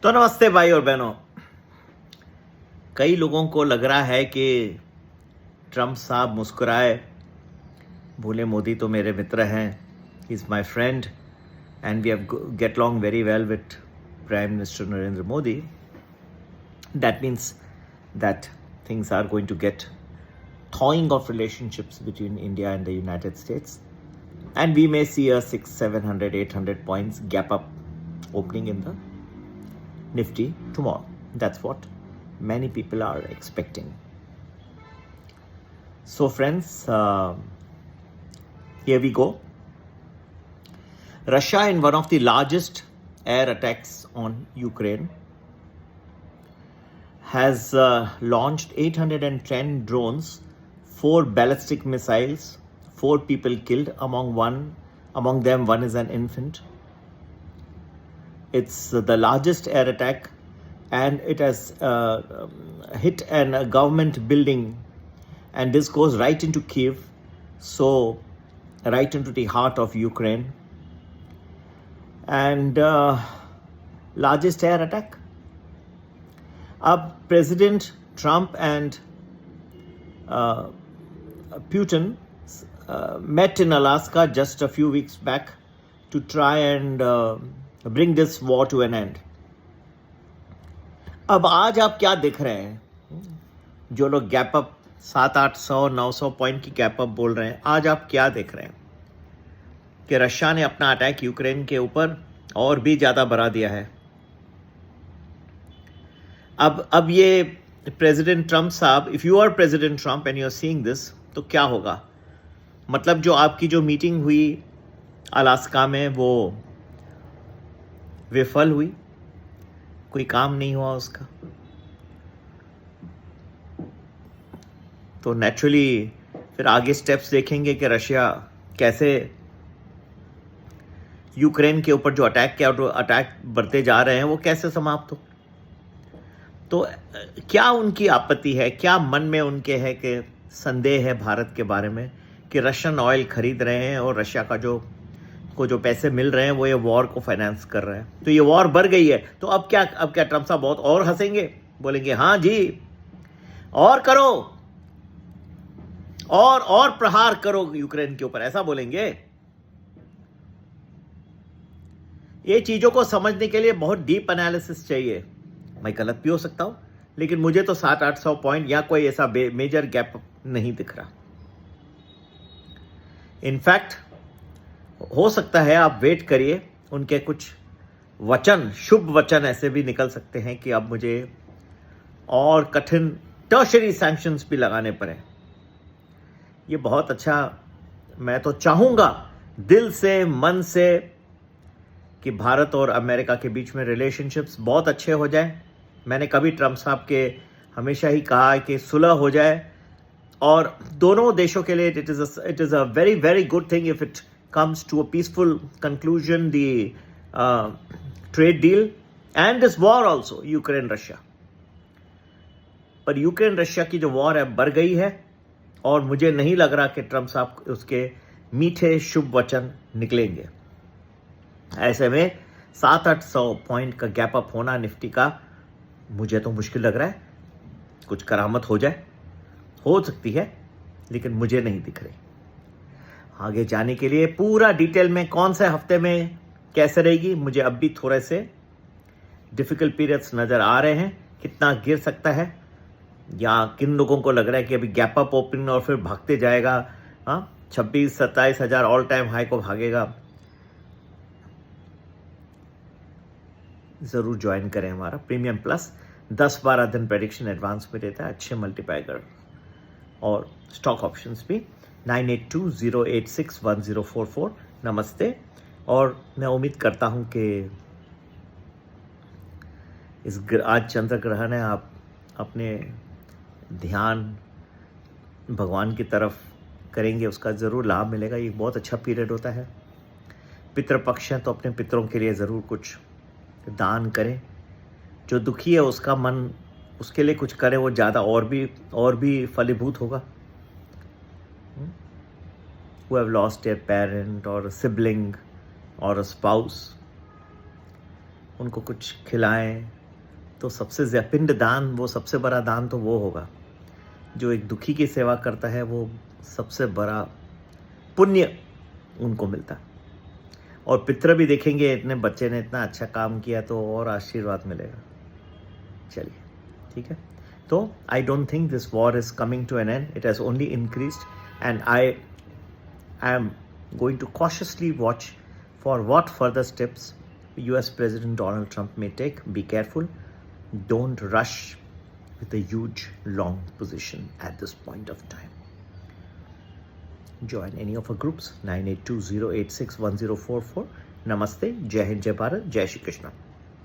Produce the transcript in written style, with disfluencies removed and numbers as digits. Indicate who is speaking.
Speaker 1: तो नमस्ते भाई और बहनों। कई लोगों को लग रहा है कि ट्रम्प साहब मुस्कुराए, बोले मोदी तो मेरे मित्र हैं, he is my friend and we have get along very well with prime minister Narendra Modi. That means that things are going to get thawing of relationships between India and the United States, and we may see a 600, 700, 800 points gap up opening in the Nifty tomorrow. That's what many people are expecting. So friends, here we go. Russia, in one of the largest air attacks on Ukraine, has launched 810 drones, 4 ballistic missiles, 4 people killed, among them one is an infant. It's the largest air attack, and it has hit a government building, and this goes right into Kiev, so right into the heart of Ukraine, and largest air attack. President Trump and Putin met in Alaska just a few weeks back to try and bring this war to an end. अब आज आप क्या देख रहे हैं? जो लोग gap up 700-800-900 point की गैप अप बोल रहे हैं, आज आप क्या देख रहे हैं कि रशिया ने अपना अटैक यूक्रेन के ऊपर और भी ज़्यादा बढ़ा दिया है. अब ये प्रेसिडेंट ट्रम्प साहब, if you are president Trump and you are seeing this, तो क्या होगा? मतलब जो आपकी जो मीटिंग हुई अलास्का में वो विफल हुई, कोई काम नहीं हुआ उसका, तो नेचुरली फिर आगे स्टेप्स देखेंगे कि रशिया कैसे यूक्रेन के ऊपर जो अटैक बढ़ते जा रहे हैं वो कैसे समाप्त हो. तो क्या उनकी आपत्ति है, क्या मन में उनके है कि संदेह है भारत के बारे में कि रशियन ऑयल खरीद रहे हैं और रशिया का जो पैसे मिल रहे हैं वो ये वॉर को फाइनेंस कर रहे हैं, तो ये वॉर बढ़ गई है. तो अब क्या ट्रम्प साहब बहुत और हंसेंगे, बोलेंगे हाँ जी और करो और प्रहार करो यूक्रेन के ऊपर, ऐसा बोलेंगे. ये चीजों को समझने के लिए बहुत डीप एनालिसिस चाहिए. मैं गलत भी हो सकता हूं, लेकिन मुझे तो 700-800 पॉइंट या कोई ऐसा मेजर गैप नहीं दिख रहा. इनफैक्ट हो सकता है आप वेट करिए, उनके कुछ वचन, शुभ वचन ऐसे भी निकल सकते हैं कि अब मुझे और कठिन टर्शरी सैंक्शंस भी लगाने पड़े. ये बहुत अच्छा, मैं तो चाहूंगा दिल से, मन से कि भारत और अमेरिका के बीच में रिलेशनशिप्स बहुत अच्छे हो जाए. मैंने कभी ट्रम्प साहब के हमेशा ही कहा है कि सुलह हो जाए, और दोनों देशों के लिए it is a very very good thing if it comes to a peaceful conclusion, the trade deal and this war also, Ukraine Russia. पर यूक्रेन रशिया की जो वॉर है बढ़ गई है, और मुझे नहीं लग रहा कि ट्रम्प साहब उसके मीठे शुभ वचन निकलेंगे. ऐसे में 700-800 पॉइंट का गैप अप होना निफ्टी का मुझे तो मुश्किल लग रहा है. कुछ करामत हो जाए, हो सकती है, लेकिन मुझे नहीं दिख रही. आगे जाने के लिए पूरा डिटेल में कौन से हफ्ते में कैसे रहेगी, मुझे अब भी थोड़े से डिफिकल्ट पीरियड्स नज़र आ रहे हैं. कितना गिर सकता है, या किन लोगों को लग रहा है कि अभी गैप अप ओपनिंग और फिर भागते जाएगा, 26-27 हज़ार ऑल टाइम हाई को भागेगा. ज़रूर ज्वाइन करें हमारा प्रीमियम प्लस. 10-12 दिन प्रेडिक्शन एडवांस में देता है, अच्छे मल्टीप्लायर और स्टॉक ऑप्शंस भी. 9820861044. नमस्ते. और मैं उम्मीद करता हूं कि आज चंद्र ग्रहण है, आप अपने ध्यान भगवान की तरफ करेंगे, उसका ज़रूर लाभ मिलेगा. ये बहुत अच्छा पीरियड होता है. पितृपक्ष है तो अपने पितरों के लिए ज़रूर कुछ दान करें. जो दुखी है उसका मन, उसके लिए कुछ करें, वो ज़्यादा और भी फलीभूत होगा. who have lost their parent or a sibling or a spouse, उनको कुछ खिलाएं, तो सबसे पिंडदान, वो सबसे बड़ा दान तो वो होगा। जो एक दुखी की सेवा करता है वो सबसे बड़ा पुण्य उनको मिलता है। और पितर भी देखेंगे इतने बच्चे ने इतना अच्छा काम किया तो और आशीर्वाद मिलेगा। चलिए, ठीक है। तो I don't think this war is coming to an end, it has only increased and I am going to cautiously watch for what further steps US President Donald Trump may take. Be careful. Don't rush with a huge, long position at this point of time. Join any of our groups, 9820861044. Namaste. Jai Hind, Jai Bharat, Jai Shri Krishna.